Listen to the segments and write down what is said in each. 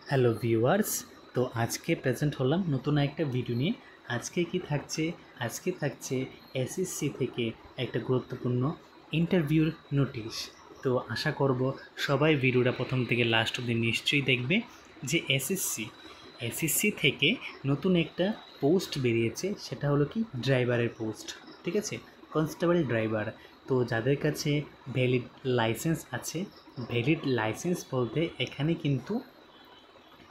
Hello viewers. তো আজকে present হলাম নতুন একটা ভিডিও নিয়ে। আজকে কি থাকছে? আজকে থাকছে এসএসসি থেকে একটা গুরুত্বপূর্ণ ইন্টারভিউর নোটিশ। তো আশা করব সবাই ভিডিওটা প্রথম থেকে লাস্ট অবধি নিশ্চয়ই দেখবে। যে এসএসসি থেকে নতুন একটা পোস্ট বেরিয়েছে, সেটা হলো কি ড্রাইভারের পোস্ট। ঠিক আছে, কনস্টেবল ড্রাইভার। তো যাদের কাছে ভ্যালিড লাইসেন্স আছে, ভ্যালিড লাইসেন্স বলতে এখানে কিন্তু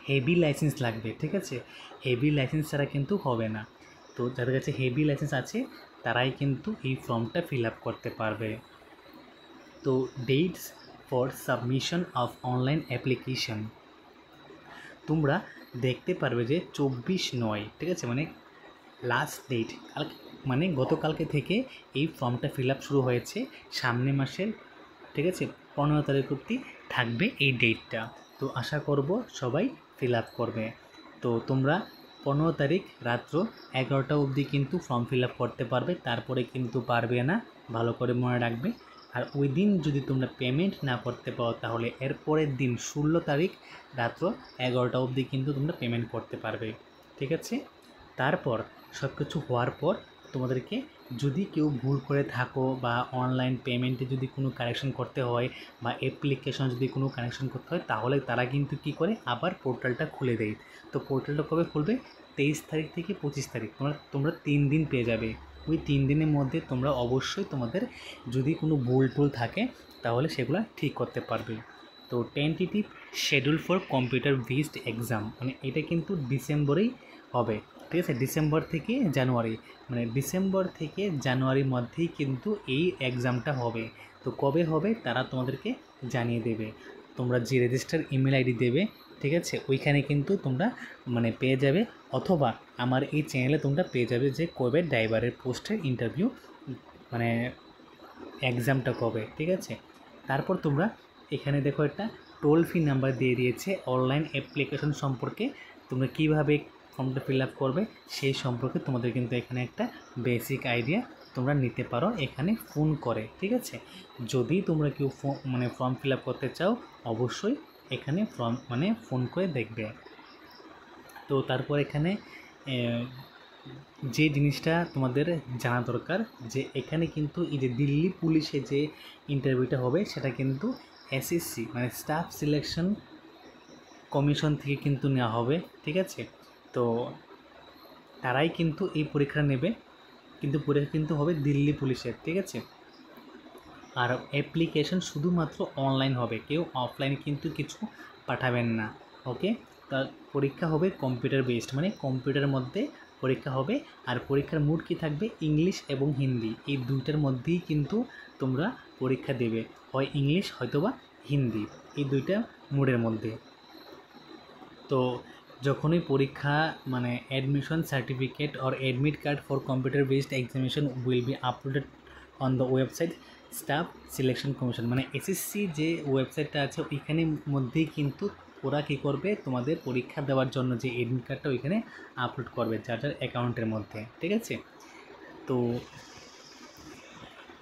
হেভি লাইসেন্স লাগবে। ঠিক আছে, হেভি লাইসেন্স ছাড়া কিন্তু হবে না। তো যাদের কাছে হেভি লাইসেন্স আছে তারাই কিন্তু এই ফর্মটা ফিল আপ করতে পারবে। তো dates for submission of online application তোমরা দেখতে পারবে যে 24/9, ঠিক আছে, মানে লাস্ট ডেট কালকে, মানে গতকালকে থেকে এই ফর্মটা ফিল আপ শুরু হয়েছে। সামনে মাসের, ঠিক আছে, 15 তারিখ অবধি থাকবে এই ডেটটা। তো আশা করব সবাই ফিল আপ করবে। তো তোমরা 15 তারিখ রাত্র 11টা অবধি কিন্তু ফর্ম ফিল আপ করতে পারবে, তারপরে কিন্তু পারবে না, ভালো করে মনে রাখবে। আর ওই দিন যদি তোমরা পেমেন্ট না করতে পারো তাহলে এর পরের দিন 16 তারিখ রাত্র 11টা অবধি কিন্তু তোমরা পেমেন্ট করতে পারবে। ঠিক আছে, তারপর সব কিছু হওয়ার পর তোমাদেরকে যদি কেউ ভুল করে থাকো বা অনলাইন পেমেন্টে যদি কোনো কারেকশন করতে হয় বা অ্যাপ্লিকেশন যদি কোনো কানেকশন করতে হয়, তাহলে তারা কিন্তু কী করে আবার পোর্টালটা খুলে দেয়। তো পোর্টালটা কবে খুলবে? 23 তারিখ থেকে 25 তারিখ, তোমরা 3 দিন পেয়ে যাবে। ওই 3 দিনের মধ্যে তোমরা অবশ্যই তোমাদের যদি কোনো ভুল টুল থাকে তাহলে সেগুলো ঠিক করতে পারবে। তো tentative schedule for computer based exam, মানে এটা কিন্তু ডিসেম্বরেই হবে। ঠিক আছে, ডিসেম্বর থেকে জানুয়ারি, মানে ডিসেম্বর থেকে জানুয়ারির মধ্যেই কিন্তু এই এক্সামটা হবে। তো কবে হবে তারা তোমাদেরকে জানিয়ে দেবে। তোমরা যে রেজিস্টার ইমেল আইডি দেবে, ঠিক আছে, ওইখানে কিন্তু তোমরা মানে পেয়ে যাবে, অথবা আমার এই চ্যানেলে তোমরা পেয়ে যাবে যে কবে ড্রাইভারের পোস্টের ইন্টারভিউ, মানে এক্সামটা কবে। ঠিক আছে, তারপর তোমরা এখানে দেখো একটা টোল ফ্রি নাম্বার দিয়ে দিয়েছে অনলাইন অ্যাপ্লিকেশন সম্পর্কে। তোমরা কীভাবে ফর্মটা ফিল আপ করবে সেই সম্পর্কে তোমাদের কিন্তু এখানে একটা বেসিক আইডিয়া তোমরা নিতে পারো এখানে ফোন করে। ঠিক আছে, যদি তোমরা কেউ ফর্ম ফিল আপ করতে চাও অবশ্যই এখানে ফোন করে দেখবে। তো তারপর এখানে যে জিনিসটা তোমাদের জানা দরকার, যে এখানে কিন্তু এই যে দিল্লি পুলিশে যে ইন্টারভিউটা হবে সেটা কিন্তু এসএসসি মানে স্টাফ সিলেকশন কমিশন থেকে কিন্তু নেওয়া হবে। ঠিক আছে, তো তারাই কিন্তু এই পরীক্ষা নেবে, কিন্তু পরীক্ষা কিন্তু হবে দিল্লি পুলিশের। ঠিক আছে, আর অ্যাপ্লিকেশন শুধুমাত্র অনলাইন হবে, কেউ অফলাইন কিন্তু কিছু পাঠাবেন না। ওকে, তার পরীক্ষা হবে কম্পিউটার বেসড, মানে কম্পিউটারের মধ্যে পরীক্ষা হবে। আর পরীক্ষার মোড কী থাকবে? ইংলিশ এবং হিন্দি, এই দুইটার মধ্যেই কিন্তু তোমরা পরীক্ষা দেবে, হয় ইংলিশ হয়তোবা হিন্দি, এই দুইটা মোডের মধ্যে। তো যখনই পরীক্ষা মানে admission certificate or admit card for computer based examination will be uploaded on the website staff Selection commission, মানে এসএসসি যে ওয়েবসাইটটা আছে ওইখানের মধ্যেই কিন্তু ওরা কী করবে, তোমাদের পরীক্ষা দেওয়ার জন্য যে অ্যাডমিট কার্ডটা ওইখানে আপলোড করবে যার যার অ্যাকাউন্টের মধ্যে। ঠিক আছে, তো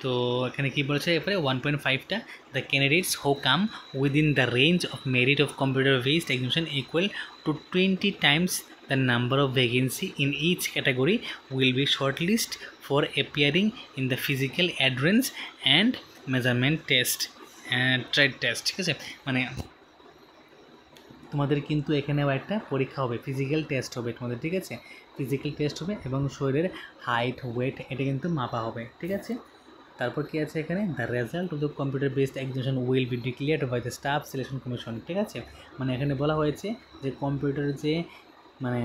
তো এখানে কী বলেছে এরপরে 1.5টা, the candidates who come within the range of merit of computer based examination equal to 20 times the number of vacancy in each category will be shortlisted for appearing in the physical endurance and measurement test and trade test। ঠিক আছে, মানে তোমাদের কিন্তু এখানেও একটা পরীক্ষা হবে, physical test হবে তোমাদের। ঠিক আছে, ফিজিক্যাল টেস্ট হবে এবং শরীরের হাইট ওয়েট এটা কিন্তু মাপা হবে। ঠিক আছে, তারপর কি আছে এখানে? The result of the computer based examination will be declared by the Staff Selection Commission. ঠিক আছে, মানে এখানে বলা হয়েছে যে কম্পিউটারের যে মানে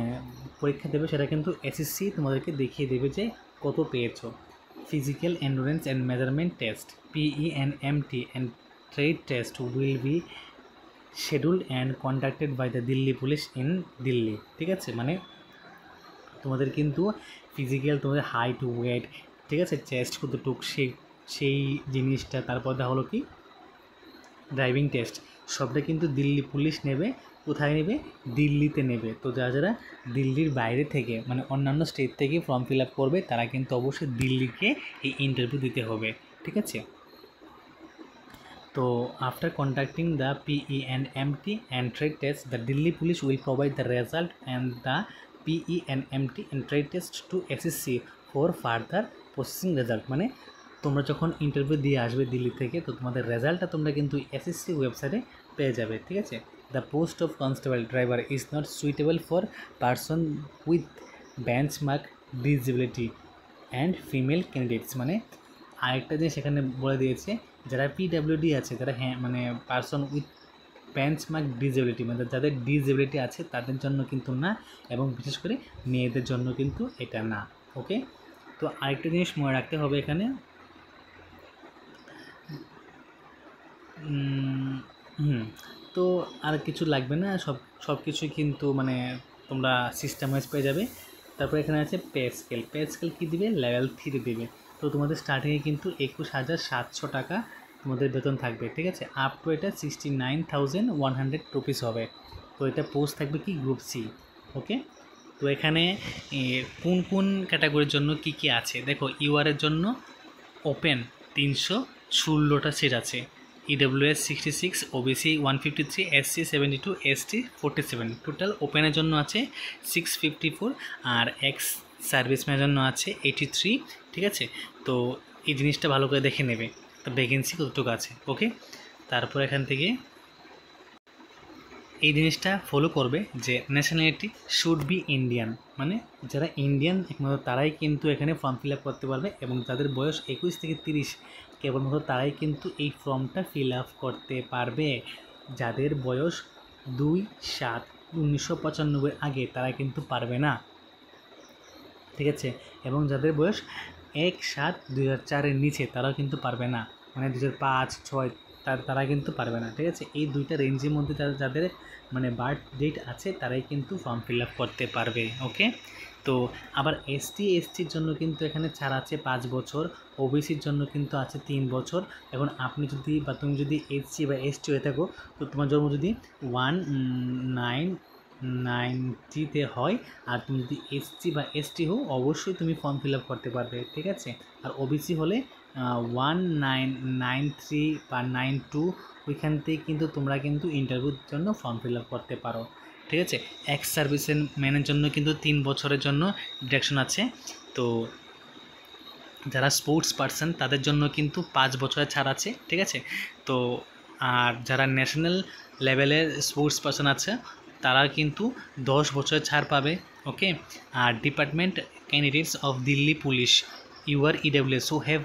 পরীক্ষা দেবে সেটা কিন্তু এসএসসি তোমাদেরকে দেখিয়ে দেবে যে কত পেয়েছো। Physical endurance and measurement test PENMT and trade test will be scheduled and conducted by the Delhi police in Delhi. ঠিক আছে, মানে তোমাদের কিন্তু ফিজিক্যাল, তোমাদের হাইট ওয়েট, ঠিক আছে, চেস্ট কতটুক সেই জিনিসটা, তারপর দেখা হলো কি ড্রাইভিং টেস্ট, সবটা কিন্তু দিল্লি পুলিশ নেবে। কোথায় নেবে? দিল্লিতে নেবে। তো যারা যারা দিল্লির বাইরে থেকে মানে অন্যান্য স্টেট থেকে ফর্ম ফিল আপ করবে তারা কিন্তু অবশ্যই দিল্লিকে এই ইন্টারভিউ দিতে হবে। ঠিক আছে, তো after conducting the PENMT and trade test, the Delhi police will provide the result and the PENMT and trade test to SSC for further processing result। মানে তোমরা যখন ইন্টারভিউ দিয়ে আসবে দিল্লি থেকে, তো তোমাদের রেজাল্টটা তোমরা কিন্তু এসএসসি ওয়েবসাইটে পেয়ে যাবে, ঠিক আছে। The post of constable driver is not suitable for person with benchmark disability and female candidates. মানে আরেকটা জিনিস এখানে বলে দিয়েছে, যারা পিডাব্লিউডি আছে, যারা মানে পারসন উইথ বেঞ্চমার্ক ডিসেবিলিটি, মানে যাদের ডিসেবিলিটি আছে তাদের জন্য কিন্তু না, এবং বিশেষ করে মেয়েদের জন্য কিন্তু এটা না। ওকে, তো আরেকটা জিনিস মনে রাখতে হবে এখানে, তো আর কিছু লাগবে না, সব কিছুই কিন্তু মানে তোমরা সিস্টেম ওয়াইজ পেয়ে যাবে। তারপর এখানে আছে পে স্কেল। পে স্কেল কী দিবে, লেভেল 3 দিবে। তো তোমাদের স্টার্টিংয়ে কিন্তু 21,700 টাকা তোমাদের বেতন থাকবে, ঠিক আছে। আপ টু এটা 69,100 রুপিস হবে। তো এটা পোস্ট থাকবে কি, গ্রুপ সি। ওকে, তো এখানে কোন কোন ক্যাটাগরির জন্য কি কি আছে দেখো। ইউআরের জন্য ওপেন 316টা সিট আছে, EWS 66, OBC 153, SC 72, ST 47। Total ওপেনের জন্য আছে 654, আর এক্স সার্ভিসম্যানের জন্য আছে 83, ঠিক আছে। তো এই জিনিসটা ভালো করে দেখে নেবে, তো ভ্যাকেন্সি কতটুকু আছে। ওকে, তারপর এখান থেকে এই জিনিসটা ফলো করবে যে ন্যাশনালিটি শুড বি ইন্ডিয়ান, মানে যারা ইন্ডিয়ান একমাত্র তারাই কিন্তু এখানে ফর্ম ফিল আপ করতে পারবে, এবং যাদের বয়স 21 থেকে 30 কেবলমাত্র তারাই কিন্তু এই ফর্মটা ফিল আপ করতে পারবে। যাদের বয়স 2/7/1995 আগে তারা কিন্তু পারবে না, ঠিক আছে। এবং যাদের বয়স 1/7/2004 নিচে তারাও কিন্তু পারবে না, মানে 2005-06 তারা কিন্তু পারবে না, ঠিক আছে। এই দুইটা রেঞ্জের মধ্যে যাদের মানে বার্থ ডেট আছে তারাই কিন্তু ফর্ম ফিল আপ করতে পারবে। ওকে, তো আবার এসটির জন্য কিন্তু এখানে ছাড় আছে 5 বছর, ওবিসির জন্য কিন্তু আছে 3 বছর। এখন আপনি যদি বা তুমি যদি এসসি বা এসটি হয়ে থাকো, তো তোমার জন্ম যদি 1990-তে হয়, আর তুমি যদি এসসি বা এসটি হও, অবশ্যই তুমি ফর্ম ফিল আপ করতে পারবে, ঠিক আছে। আর ওবিসি হলে 1993 বা 92 ওইখান থেকে কিন্তু তোমরা কিন্তু ইন্টারভিউর জন্য ফর্ম ফিল আপ করতে পারো, ঠিক আছে। এক্স সার্ভিসের ম্যানের জন্য কিন্তু 3 বছরের জন্য ডিডাকশন আছে। তো যারা স্পোর্টস পার্সন তাদের জন্য কিন্তু 5 বছরের ছাড় আছে, ঠিক আছে। তো আর যারা ন্যাশনাল লেভেলের স্পোর্টস পার্সন আছে তারা কিন্তু 10 বছরের ছাড় পাবে। ওকে, আর department candidates of Delhi police UR EWS who have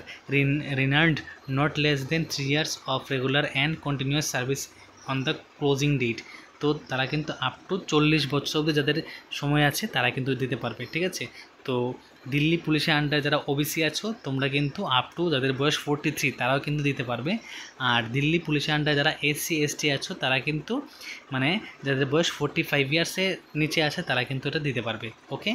rendered not less than 3 years of regular and continuous service on the closing date। তো তারা কিন্তু আপ টু 40 বছর অবধি যাদের সময় আছে তারা কিন্তু দিতে পারবে, ঠিক আছে। তো দিল্লি পুলিশের আন্ডারে যারা ওবিসি আছো তোমরা কিন্তু আপ টু যাদের বয়স 43 তারাও কিন্তু দিতে পারবে। আর দিল্লি পুলিশের আন্ডারে যারা এসসি এসটি আছো তারা কিন্তু মানে যাদের বয়স 45 ইয়ার্সের নিচে আছে তারা কিন্তু এটা দিতে পারবে। ওকে,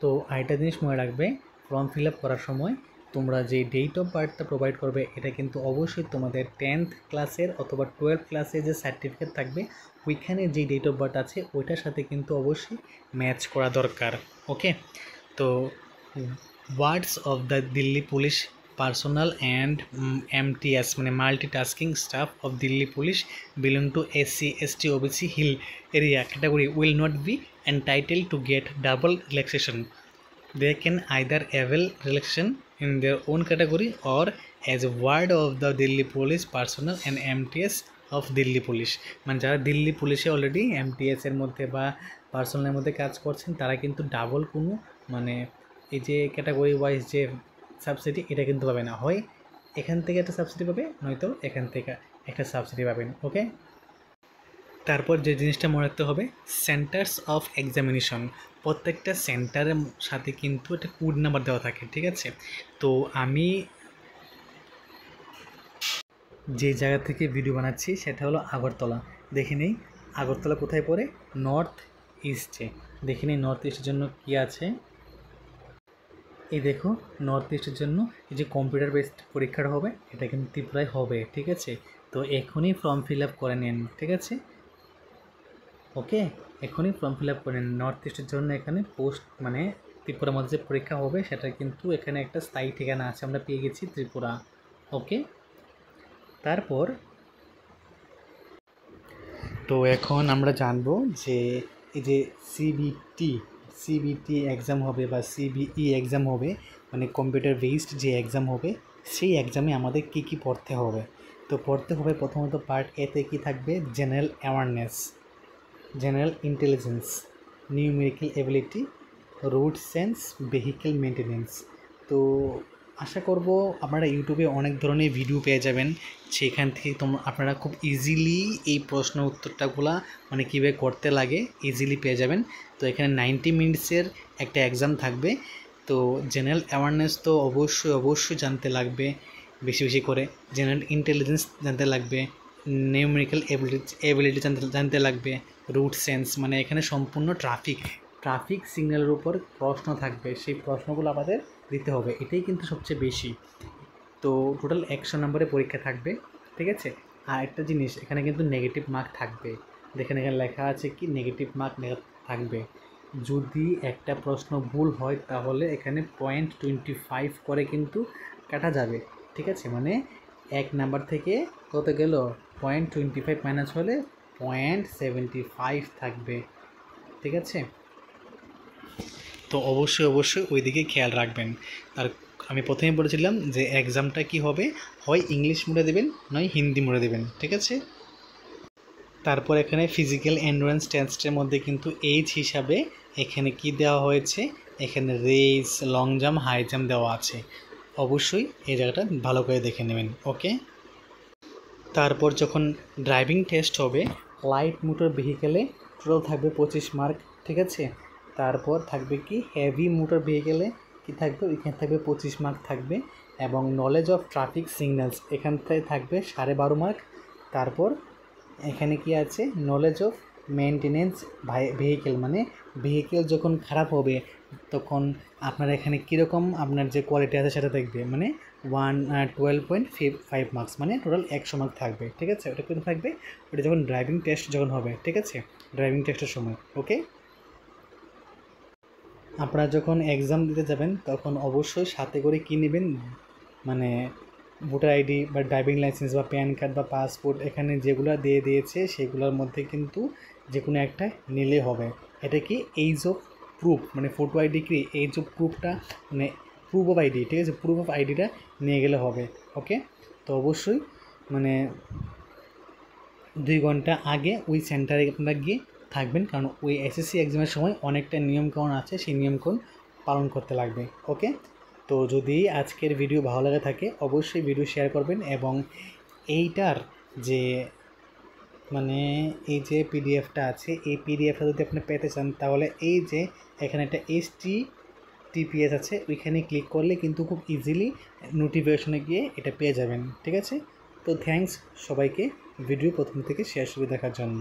তো আরেকটা জিনিস মনে রাখবে, ফর্ম ফিল আপ করার সময় তোমরা যে ডেট অফ বার্থটা প্রোভাইড করবে এটা কিন্তু অবশ্যই তোমাদের 10th ক্লাসের অথবা 12th ক্লাসের যে সার্টিফিকেট থাকবে ওইখানে যে ডেট অফ বার্থ আছে ওইটার সাথে কিন্তু অবশ্যই ম্যাচ করা দরকার। ওকে, তো wards of the Delhi police personnel and MTS মানে multitasking staff of Delhi police belong to SC ST OBC hill area category will not be entitled to get double relaxation. They can either avail relaxation in their own category or as a ward of the Delhi Police personnel and MTS of Delhi Police। মানে যারা দিল্লি পুলিশে already MTS এর মধ্যে বা পার্সোনালের মধ্যে কাজ করছেন তারা কিন্তু ডাবল কোনো মানে এই যে ক্যাটাগরি ওয়াইজ যে সাবসিডি এটা কিন্তু পাবে না, হয় এখান থেকে একটা সাবসিডি পাবে নয়তো এখান থেকে একটা সাবসিডি পাবেন। ওকে, তারপর যে জিনিসটা মনে রাখতে হবে, সেন্টার্স অফ এক্সামিনেশন, প্রত্যেকটা সেন্টারের সাথে কিন্তু একটা কোড নাম্বার দেওয়া থাকে, ঠিক আছে। তো আমি যে জায়গা থেকে ভিডিও বানাচ্ছি সেটা হলো আগরতলা। দেখে নেই আগরতলা কোথায় পড়ে, নর্থ ইস্টে। দেখে নেই নর্থ ইস্টের জন্য কী আছে, এই দেখো নর্থ ইস্টের জন্য এই যে কম্পিউটার বেসড পরীক্ষাটা হবে এটা কিন্তু ত্রিপুরায় হবে, ঠিক আছে। তো এখনই ফর্ম ফিল আপ করে নেন, ঠিক আছে। ওকে, এখনই ফর্ম ফিল আপ করে নিন। নর্থ ইস্টের জন্য এখানে পোস্ট মানে ত্রিপুরার মধ্যে যে পরীক্ষা হবে সেটা কিন্তু এখানে একটা স্থায়ী ঠিকানা আছে, আমরা পেয়ে গেছি ত্রিপুরা। ওকে, তারপর তো এখন আমরা জানবো যে এই যে সিবিটি এক্সাম হবে বা সিবিই এক্সাম হবে, মানে কম্পিউটার বেসড যে এক্সাম হবে, সেই এক্সামে আমাদের কী কী পড়তে হবে। তো পড়তে হবে প্রথমত পার্ট এতে কী থাকবে, general awareness, general intelligence, numerical ability, road sense, vehicle maintenance. তো আশা করব আপনারা ইউটিউবে অনেক ধরনের ভিডিও পেয়ে যাবেন, সেখান থেকে আপনারা খুব ইজিলি এই প্রশ্ন উত্তরটাগুলা মানে কীভাবে করতে লাগে ইজিলি পেয়ে যাবেন। তো এখানে 90 মিনিটসের একটা এক্সাম থাকবে। তো জেনারেল অ্যাওয়ারনেস তো অবশ্যই জানতে লাগবে, বেশি বেশি করে জেনারেল ইন্টেলিজেন্স জানতে লাগবে, নিউমেরিক্যাল এবিলিটি জানতে লাগবে, রুট সেন্স মানে এখানে সম্পূর্ণ ট্রাফিক সিগন্যালের উপর প্রশ্ন থাকবে, সেই প্রশ্নগুলো আমাদের দিতে হবে, এটাই কিন্তু সবচেয়ে বেশি। তো টোটাল 100 নম্বরের পরীক্ষা থাকবে, ঠিক আছে। আর একটা জিনিস, এখানে কিন্তু নেগেটিভ মার্ক থাকবে, দেখেন এখানে লেখা আছে কি নেগেটিভ মার্ক থাকবে। যদি একটা প্রশ্ন ভুল হয় তাহলে এখানে 0.25 করে কিন্তু কাটা যাবে, ঠিক আছে। মানে 1 নাম্বার থেকে কত গেল, 0.25 মাইনাস হলে 0.75 থাকবে, ঠিক আছে। তো অবশ্যই ওই দিকে খেয়াল রাখবেন। আর আমি প্রথমে বলেছিলাম যে এক্সামটা কি হবে, হয় ইংলিশ মোডে দেবেন নয় হিন্দি মোডে দেবেন, ঠিক আছে। তারপর এখানে ফিজিক্যাল এন্ডুরেন্স টেস্টের মধ্যে কিন্তু এইজ হিসাবে এখানে কি দেওয়া হয়েছে, এখানে race, long jump, high jump দেওয়া আছে, অবশ্যই এই জায়গাটা ভালো করে দেখে নেবেন, ওকে। তারপর যখন ড্রাইভিং টেস্ট হবে, লাইট মোটর ভেহিকেলে টোটাল থাকবে 25 মার্ক, ঠিক আছে। তারপর থাকবে কি হেভি মোটর ভেহিকেলে কি থাকবে, এখানে থাকবে 25 মার্ক থাকবে, এবং নলেজ অফ ট্রাফিক সিগন্যালস এখান থেকে থাকবে 12.5 মার্ক। তারপর এখানে কি আছে, নলেজ অফ মেনটেনেন্স ভেহিকেল, মানে ভেহিকেল যখন খারাপ হবে তখন আপনার এখানে কীরকম আপনার যে কোয়ালিটি আছে সেটা দেখবে, মানে 12.5 মার্কস, মানে টোটাল 100 মার্ক থাকবে, ঠিক আছে। ওটা কিন্তু থাকবে, ওটা যখন ড্রাইভিং টেস্ট যখন হবে, ঠিক আছে, ড্রাইভিং টেস্টের সময়, ওকে। আপনারা যখন এক্সাম দিতে যাবেন তখন অবশ্যই সাথে করে কী নেবেন, মানে ভোটার আইডি বা ড্রাইভিং লাইসেন্স বা প্যান কার্ড বা পাসপোর্ট, এখানে যেগুলো দিয়ে দিয়েছে সেগুলোর মধ্যে কিন্তু যে কোনো একটা নিলে হবে। এটা কি এইজ অফ প্রুফ, মানে ফটো আইডি কি এইজ অফ প্রুফটা, মানে প্রুফ অফ আইডি, ঠিক আছে, প্রুফ অফ আইডিটা নিয়ে গেলে হবে, ওকে। তো অবশ্যই মানে 2 ঘন্টা আগে ওই সেন্টারে আপনারা গিয়ে থাকবেন, কারণ ওই এসএসসি এক্সামের সময় অনেকটা নিয়মকানুন আছে, সেই নিয়মকানুন পালন করতে লাগবে, ওকে। তো যদি আজকের ভিডিও ভালো লাগে থাকে অবশ্যই ভিডিও শেয়ার করবেন, এবং এইটার যে মানে এই যে পিডিএফটা আছে, এই পিডিএফটা যদি আপনি পেতে চান তাহলে এই যে এখানে একটা HTTPS আছে, ওইখানে ক্লিক করলে কিন্তু খুব ইজিলি নোটিফিকেশনে গিয়ে এটা পেয়ে যাবেন, ঠিক আছে। তো থ্যাঙ্কস সবাইকে ভিডিও প্রথম থেকে শেষ করে দেখার জন্য।